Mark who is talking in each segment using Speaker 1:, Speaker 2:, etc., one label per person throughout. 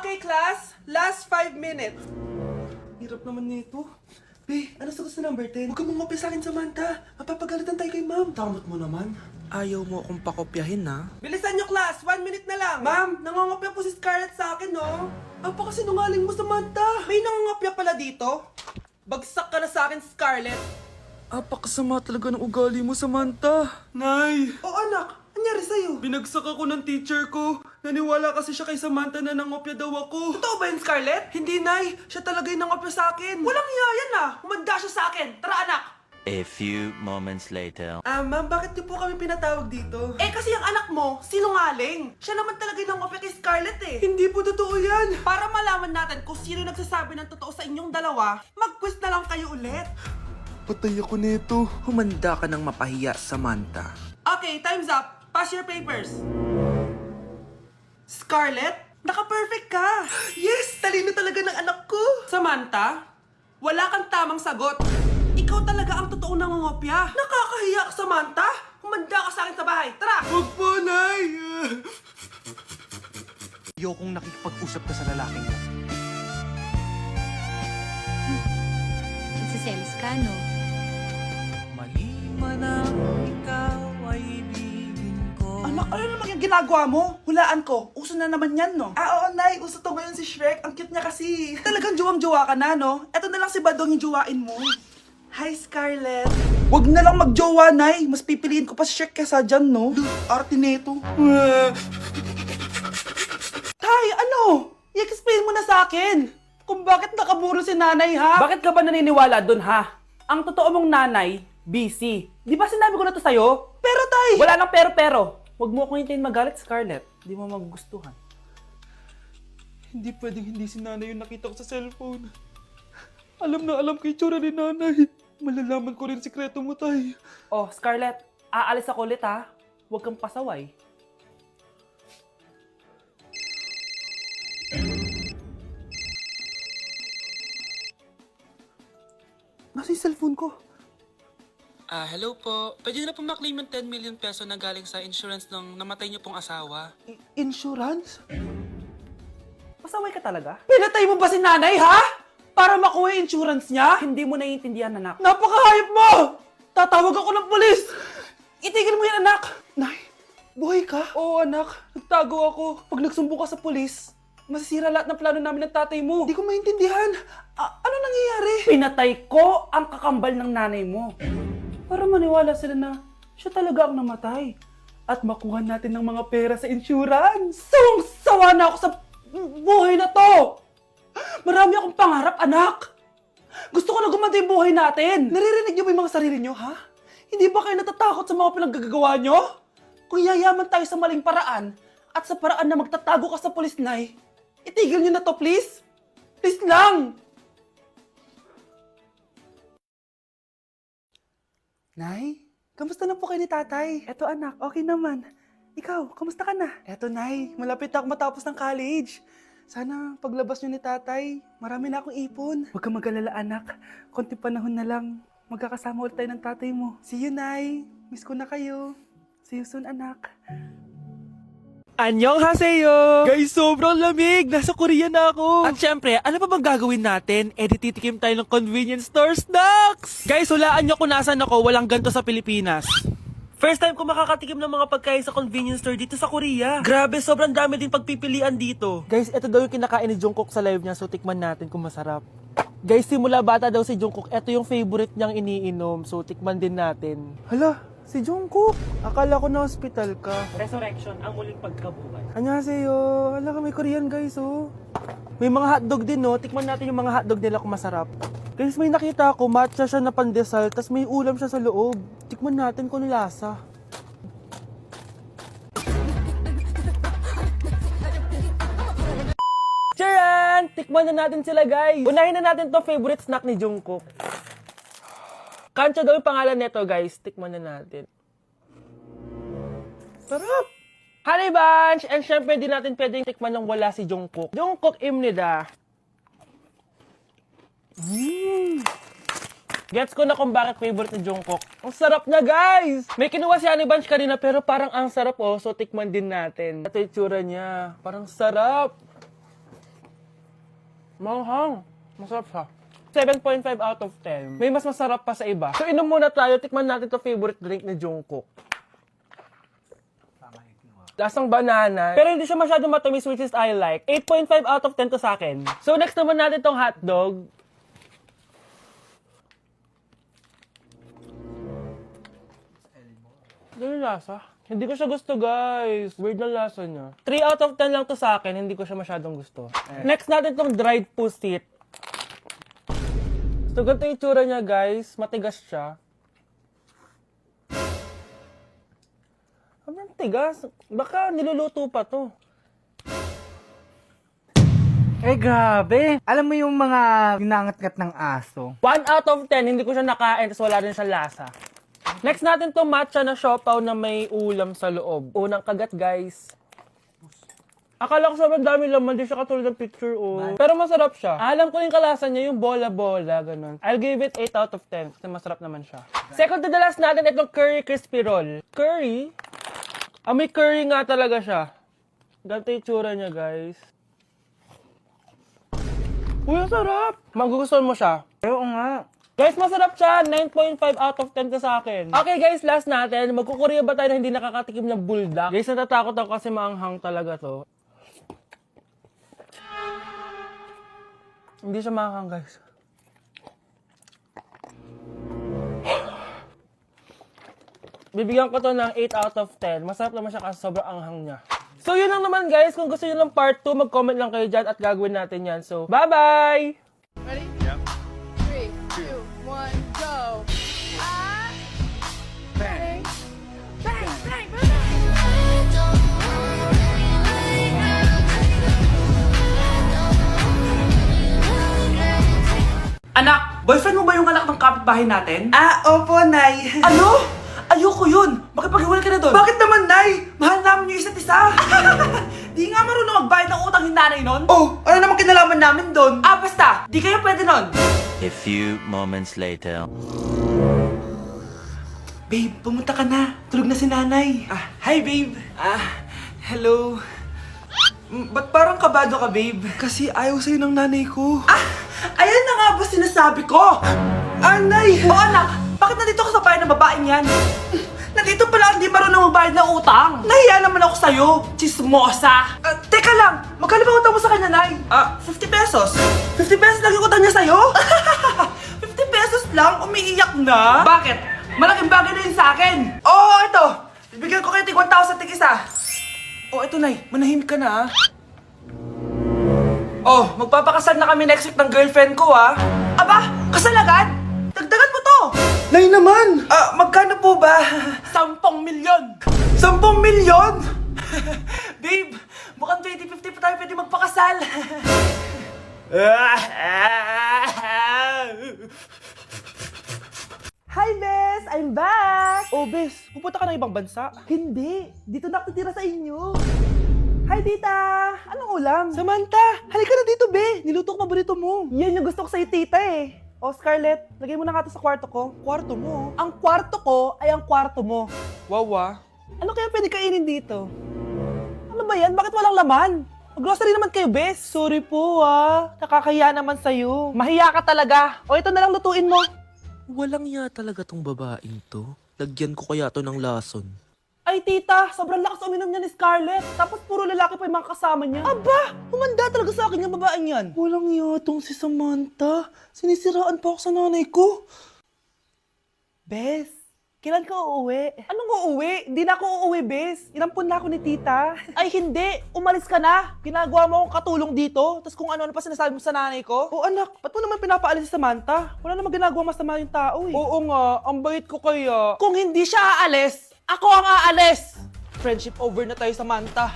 Speaker 1: Okay, class. Last 5 minutes. Hirap naman nito. Be, ano sagot sa number 10? Huwag kang mangopya sa akin, Samantha. Mapapagalitan tayo kay ma'am. Tamot mo naman. Ayaw mo akong pakopyahin, ha? Bilisan nyo, class. 1 minute na lang. Ma'am, nangongopya po si Scarlett sa akin, no? Apakasinungaling mo, Samantha. May nangongopya pala dito. Bagsak ka na sa akin, Scarlett. Apakasama talaga ng ugali mo, Samantha. Nay! Oo, anak. Anyari sa'yo? Binagsak ako ng teacher ko. Naniwala kasi siya kay Samantha na nangopya daw ako. Totoo ba yun, Scarlett? Hindi, Nay. Siya talaga yung nangopya sa akin. Walang iya yan, ah. Humanda siya sa akin. Tara, anak.
Speaker 2: A few moments later.
Speaker 1: Ma'am, bakit niyo po kami pinatawag dito? Eh, kasi yung anak mo, sinungaling. Siya naman talaga yung nangopya kay Scarlett, eh. Hindi po totoo yan. Para malaman natin kung sino nagsasabi ng totoo sa inyong dalawa, mag-quiz na lang kayo ulit.
Speaker 3: Patay ako nito. Humanda ka ng mapahiya, Samantha.
Speaker 1: Okay, time's up. Pass your papers. Scarlett, naka-perfect ka. Yes, talino talaga ng anak ko. Samantha, wala kang tamang sagot. Ikaw talaga ang totoong nangongopya. Nakakahiya ka, Samantha. Humanda ka sa akin sa bahay. Tara! Huwag po, Nay!
Speaker 3: Ayokong nakikipag-usap ka sa lalaking mo.
Speaker 4: Nagsiselos ka, no?
Speaker 3: Mali man ang ikaw ay ibigin ko.
Speaker 1: Anak, ano naman yung ginagawa mo? Hulaan ko. Uso na naman yan, no? Oo, Nay. Uso to ngayon si Shrek. Ang cute niya kasi. Talagang juwang-juwa ka na, no? Eto na lang si Badong yung juwain mo. Hi, Scarlett. Wag na lang magjowa, Nay. Mas pipiliin ko pa si Shrek kesa dyan, no? Arte neto. Tay, ano? I-explain mo na sa akin. Kung bakit nakaburo si nanay, ha?
Speaker 5: Bakit ka ba naniniwala dun, ha? Ang totoo mong nanay, busy. Di ba sinabi ko na to sa'yo?
Speaker 1: Pero, Tay!
Speaker 5: Wala nang pero. Huwag mo akong hintayin magalit, Scarlett. Di mo magugustuhan.
Speaker 3: Hindi pwedeng hindi si nanay yung nakita ko sa cellphone. Alam na alam ko yung tsura ni nanay. Malalaman ko rin sikreto mo, Tay.
Speaker 5: Oh, Scarlett, aalis ako ulit, ha? Huwag kang pasaway.
Speaker 1: Nasa yung cellphone ko?
Speaker 6: Hello po. Pwede na po maklaim yung 10 million peso na galing sa insurance ng namatay niyo pong asawa.
Speaker 1: Insurance?
Speaker 5: Pasaway ka talaga?
Speaker 1: Pinatay mo ba si nanay, ha? Para makuha yung insurance niya?
Speaker 5: Hindi mo naiintindihan, anak.
Speaker 1: Napakahayop mo! Tatawag ako ng pulis! Itigil mo yan, anak! Nay, buhay ka? Oo, anak. Nagtago ako. Pag nagsumbong ka sa pulis, masisira lahat ng plano namin ng tatay mo. Hindi ko maintindihan. Ano nangyayari?
Speaker 5: Pinatay ko ang kakambal ng nanay mo. Para maniwala sila na siya talaga ang namatay. At makuha natin ng mga pera sa insurance. Sawang-sawa na ako sa buhay na to! Marami akong pangarap, anak! Gusto ko na gumanda yung buhay natin! Naririnig niyo ba yung mga sarili niyo, ha? Hindi ba kayo natatakot sa mga pinaggagawa niyo? Kung yayaman tayo sa maling paraan at sa paraan na magtatago ka sa pulis, Nay, itigil niyo na to, please! Please lang! Nay, kamusta na po kayo ni tatay? Eto anak, okay naman. Ikaw, kamusta ka na? Eto Nay, malapit na ako matapos ng college. Sana paglabas niyo ni tatay, marami na akong ipon. Huwag kang mag-alala anak, konti panahon na lang. Magkakasama ulit tayo ng tatay mo. See you, Nay. Miss ko na kayo. See you soon, anak.
Speaker 3: Annyeonghaseyo! Guys, sobrang lamig! Nasa Korea na ako!
Speaker 1: At syempre, ano pa bang gagawin natin? Titikim tayo ng convenience store snacks!
Speaker 3: Guys, hulaan nyo kung nasan ako, walang ganto sa Pilipinas.
Speaker 1: First time ko makakatikim ng mga pagkain sa convenience store dito sa Korea. Grabe, sobrang dami din pagpipilian dito.
Speaker 5: Guys, ito daw yung kinakain ni Jungkook sa live niya, so tikman natin kung masarap. Guys, simula bata daw si Jungkook, ito yung favorite niyang iniinom, so tikman din natin.
Speaker 3: Hala, si Jungkook. Akala ko na hospital ka.
Speaker 5: Resurrection, ang muling pagkabuhay.
Speaker 3: Annyeonghaseyo. Hala ka, may Korean guys, oh.
Speaker 5: May mga hotdog din, no? Tikman natin yung mga hotdog nila kung masarap. Guys, may nakita ako, matcha siya na pandesal, tas may ulam siya sa loob. Tikman natin kung lasa. Charan! Tikman na natin sila, guys. Unahin na natin to favorite snack ni Jungkook. Kancha daw yung pangalan nito, guys. Tikman na natin. Sarap! Honey Bunch! And syempre, di natin pwedeng tikman nang wala si Jungkook. Jungkook imnida. Gets ko na kung bakit favorite ni Jungkook. Ang sarap na, guys! May kinuha si Honey Bunch kanina pero parang ang sarap, oh. So, tikman din natin. Ito yung tsura niya. Parang sarap. Manghang. Masarap siya. 7.5 out of 10. May mas masarap pa sa iba. So inom muna tayo. Tikman natin to favorite drink ni Jungkook. Lasang banana. Pero hindi siya masyadong matamis, which is I like. 8.5 out of 10 to sa akin. So next naman natin tong hotdog. Ano yung lasa? Hindi ko siya gusto, guys. Weird na lasa niya. 3 out of 10 lang to sa akin. Hindi ko siya masyadong gusto. Next natin tong dried pusit. So ganito yung itsura niya, guys. Matigas siya. Sobrang tigas. Baka niluluto pa to.
Speaker 4: Eh, grabe. Alam mo yung mga ginangat-ngat ng aso?
Speaker 5: 1 out of 10, hindi ko siya nakain, tapos wala rin siya lasa. Next natin to matcha na siopaw na may ulam sa loob. Unang kagat, guys. Akala ko sobrang dami laman, di siya katulad ng picture, oh. Pero masarap siya. Alam ko yung kalasa niya, yung bola-bola, ganun. I'll give it 8 out of 10, kasi masarap naman siya. Second to the last natin, itong curry crispy roll. Curry? May curry nga talaga siya. Ganito yung tsura niya, guys. Uy, ang sarap! Magugustuhan mo siya.
Speaker 4: Oo nga.
Speaker 5: Guys, masarap siya. 9.5 out of 10 ka sa akin. Okay guys, last natin. Magkukurya ba tayo na hindi nakakatikim ng buldak? Guys, natatakot ako kasi maanghang talaga to. Hindi siya maanghang, guys. Bibigyan ko to ng 8 out of 10. Masarap naman siya kasi sobrang anghang niya. So yun lang naman guys. Kung gusto nyo ng part 2, mag-comment lang kayo dyan at gagawin natin yan. So, bye-bye!
Speaker 7: Ready? Yep. 3, 2, 1, go. Ah! Bang! Bang! Bang! Bang!
Speaker 1: Anak, boyfriend mo ba yung anak ng kapitbahay natin? Opo, Nay. Ano? Ayoko yun. Makipag-iwalay ka na doon. Bakit naman, Nay? Mahal namin yung isa't isa. Di nga marunong magbayad ng utang yung nanay nun? Oh, ano naman kinalaman namin doon? Basta. Di kayo pwede nun.
Speaker 2: A few moments later.
Speaker 1: Babe, pumunta ka na. Tulog na si nanay. Hi, babe. Hello. Ba't parang kabado ka, babe? Kasi ayaw sa'yo ng nanay ko. Ayan na nga ba sinasabi ko? Nay! O anak, bakit nandito ka sa bahay ng babaeng yan? Nandito pala hindi marunong magbayad ng utang. Nahiya naman ako sa'yo, chismosa. Teka lang, magkano ba utang mo sa kanya, Nay? 50 pesos. 50 pesos lang yung utang niya sa'yo? 50 pesos lang? Umiiyak na? Bakit? Malaking bagay na yun sa akin. Oo, ito. Bibigyan ko kayo tig 1,000 tig isa. Ito, Nay. Manahimik ka na, magpapakasal na kami next week ng girlfriend ko, Aba, kasal agad? Dagdagan mo to! Nay naman! Magkano po ba? 10 milyon! 10 milyon? Babe, mukhang 20-50 pa tayo pwede magpakasal.
Speaker 5: Hi, Bes! I'm back! Oh, Bes, pupunta ka ng ibang bansa? Hindi. Dito na ako titira sa inyo. Hi, tita! Anong ulam? Samantha! Halika na dito, Be! Niluto ko paborito mo. Yan yung gusto ko sa'yo, tita eh. Oh, Scarlett, lagay mo na nga to sa kwarto ko. Kwarto mo? Ang kwarto ko ay ang kwarto mo.
Speaker 1: Wawa.
Speaker 5: Ano kaya pwede kainin dito? Ano ba yan? Bakit walang laman? Mag-grocery naman kayo, Bes. Sorry po, Nakakahiya naman sa'yo. Mahiya ka talaga. O, ito na lang lutuin mo.
Speaker 8: Walang ya talaga tong babaeng to. Lagyan ko kaya to ng lason.
Speaker 5: Ay, tita, sobrang lakas uminom niya ni Scarlett. Tapos puro lalaki pa yung mga kasama niya. Aba, humanda talaga sa akin yung babaeng yan.
Speaker 1: Walang yatong si Samantha. Sinisiraan pa ako sa nanay ko.
Speaker 5: Bes, kailan ka uuwi? Anong uuwi? Hindi na ako uuwi, Bes. Inampun na ako ni tita. Ay, hindi. Umalis ka na. Ginagawa mo akong katulong dito. Tapos kung ano-ano pa sinasabi mo sa nanay ko. Oh, anak, ba't mo naman pinapaalis si Samantha? Wala namang ginagawa masama yung tao eh. Oo nga, ang bait ko kaya. Kung hindi siya aalis, ako ang aalis! Friendship over na tayo, Samantha.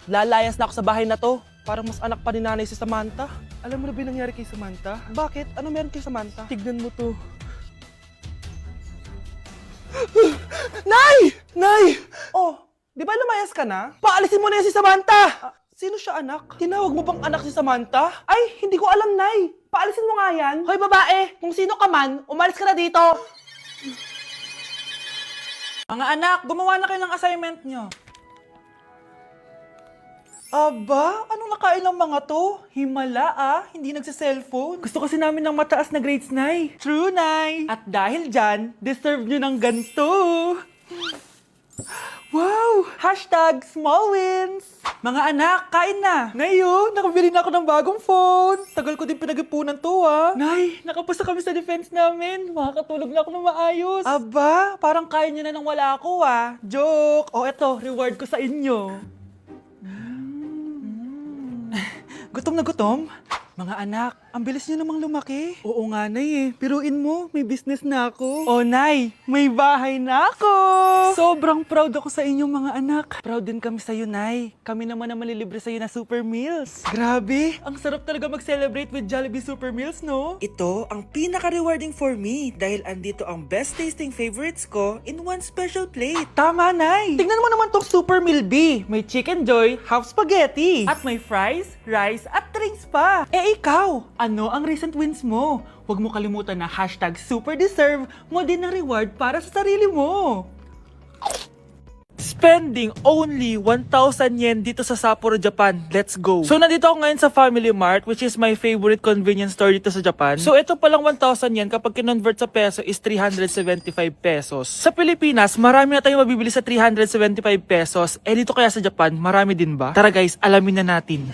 Speaker 5: Lalayas na ako sa bahay na to. Parang mas anak pa ni nanay si Samantha. Alam mo na ba yung nangyari kay Samantha? Bakit? Ano meron kay Samantha? Tignan mo to. Nay! Nay! Oh, di ba lumayas ka na? Paalisin mo na yan si Samantha! Sino siya, anak? Tinawag mo bang anak si Samantha? Ay, hindi ko alam, Nay. Paalisin mo nga yan. Hoy, babae! Kung sino ka man, umalis ka na dito. Mga anak, gumawa na kayo ng assignment nyo. Aba, anong nakain ng mga to? Himala hindi nagsa-cellphone. Gusto kasi namin ng mataas na grades, Nay. True, Nay. At dahil dyan, deserve nyo ng ganito. Wow! Hashtag small wins! Mga anak, kain na! Ngayon, nakabili na ako ng bagong phone. Tagal ko din pinag-ipunan to, Nay, nakapasa kami sa defense namin. Makakatulog na ako ng maayos. Aba, parang kaya nyo na nang wala ako, Joke! O eto, reward ko sa inyo. Gutom na gutom? Mga anak, ang bilis niyo namang lumaki. Oo nga, Nay Piruin mo, may business na ako. Oh, Nay, may bahay na ako! Sobrang proud ako sa inyong mga anak. Proud din kami sa iyo, Nay. Kami naman na malilibre sa iyo na Super Meals. Grabe, ang sarap talaga mag-celebrate with Jollibee Super Meals, no?
Speaker 1: Ito ang pinaka-rewarding for me dahil andito ang best tasting favorites ko in one special plate.
Speaker 5: Tama, Nay! Tingnan mo naman tong Super Meal B. May Chicken Joy, half spaghetti. At may fries, rice, at drinks pa. Ikaw, ano ang recent wins mo? Huwag mo kalimutan na hashtag superdeserve mo din ng reward para sa sarili mo.
Speaker 3: Spending only 1,000 yen dito sa Sapporo, Japan. Let's go! So, nandito ako ngayon sa Family Mart, which is my favorite convenience store dito sa Japan. So, ito palang 1,000 yen kapag kinonvert sa peso is 375 pesos. Sa Pilipinas, marami na tayong mabibili sa 375 pesos. Eh, dito kaya sa Japan, marami din ba? Tara guys, alamin na natin.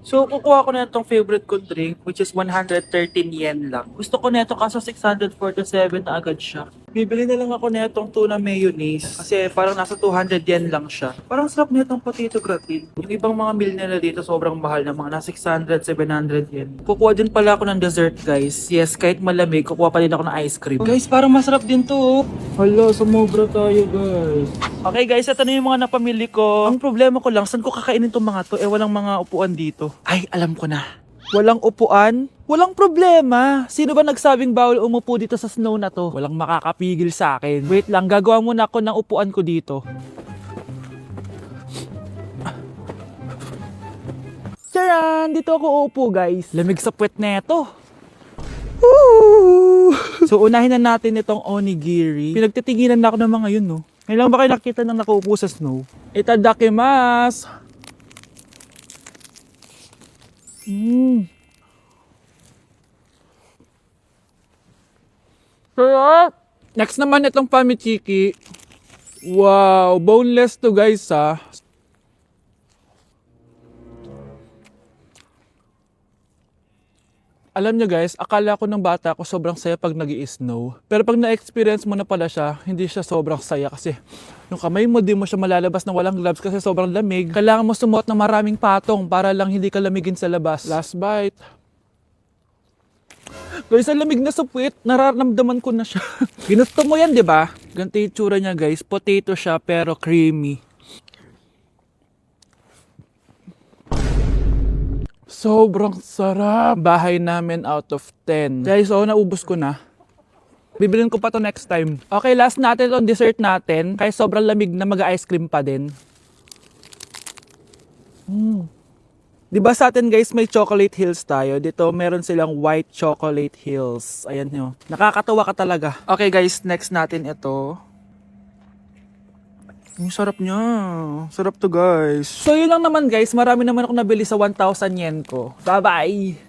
Speaker 3: So, kukuha ko na itong favorite ko drink, which is 113 yen lang. Gusto ko na ito kaso 647 na agad siya. Bibili na lang ako na itong tuna mayonnaise kasi parang nasa 200 yen lang siya. Parang sarap na itong potato gratin. Yung ibang mga meal nila dito sobrang mahal na mga nasa 600, 700 yen. Kukuha din pala ako ng dessert, guys. Yes, kahit malamig, kukuha pa din ako ng ice cream. Guys, parang masarap din to. Hala, sumobra tayo, guys. Okay, guys, ito na yung mga napamili ko. Ang problema ko lang, saan ko kakainin itong mga to? Eh, walang mga upuan dito. Ay, alam ko na. Walang upuan? Walang problema. Sino ba nagsabing bawal umupo dito sa snow na to? Walang makakapigil sa akin. Wait lang, gagawa muna ako ng upuan ko dito. Tcharan! Dito ako uupo, guys. Lamig sa puwet na ito. Woo! So, unahin na natin itong onigiri. Pinagtitinginan na ako ng mga yun, no? Ngayon lang ba kayo nakita ng nakaupo sa snow? Itadakimasu! Sarap! Next naman itong pamichiki. Wow, boneless to guys Alam nyo guys, akala ko ng bata ko sobrang saya pag nag-i-snow. Pero pag na-experience mo na pala siya, hindi siya sobrang saya kasi yung kamay mo di mo siya malalabas na walang gloves kasi sobrang lamig. Kailangan mo sumuot ng maraming patong para lang hindi ka lamigin sa labas. Last bite. Guys, ang lamig na sa puwit, nararamdaman ko na siya. Ginusto mo yan, di ba? Ganito yung tsura niya guys, potato siya pero creamy. Sobrang sarap. Bahay namin out of 10. Guys, naubos ko na. Bibilin ko pa to next time. Okay, last natin on dessert natin. Kaya sobrang lamig na mag-ice cream pa din. Diba sa atin guys, may chocolate hills tayo. Dito meron silang white chocolate hills. Ayan nyo. Nakakatawa ka talaga. Okay guys, next natin ito. Ang sarap niya. Sarap to guys. So yun lang naman guys. Marami naman ako nabili sa 1,000 yen ko. Bye-bye!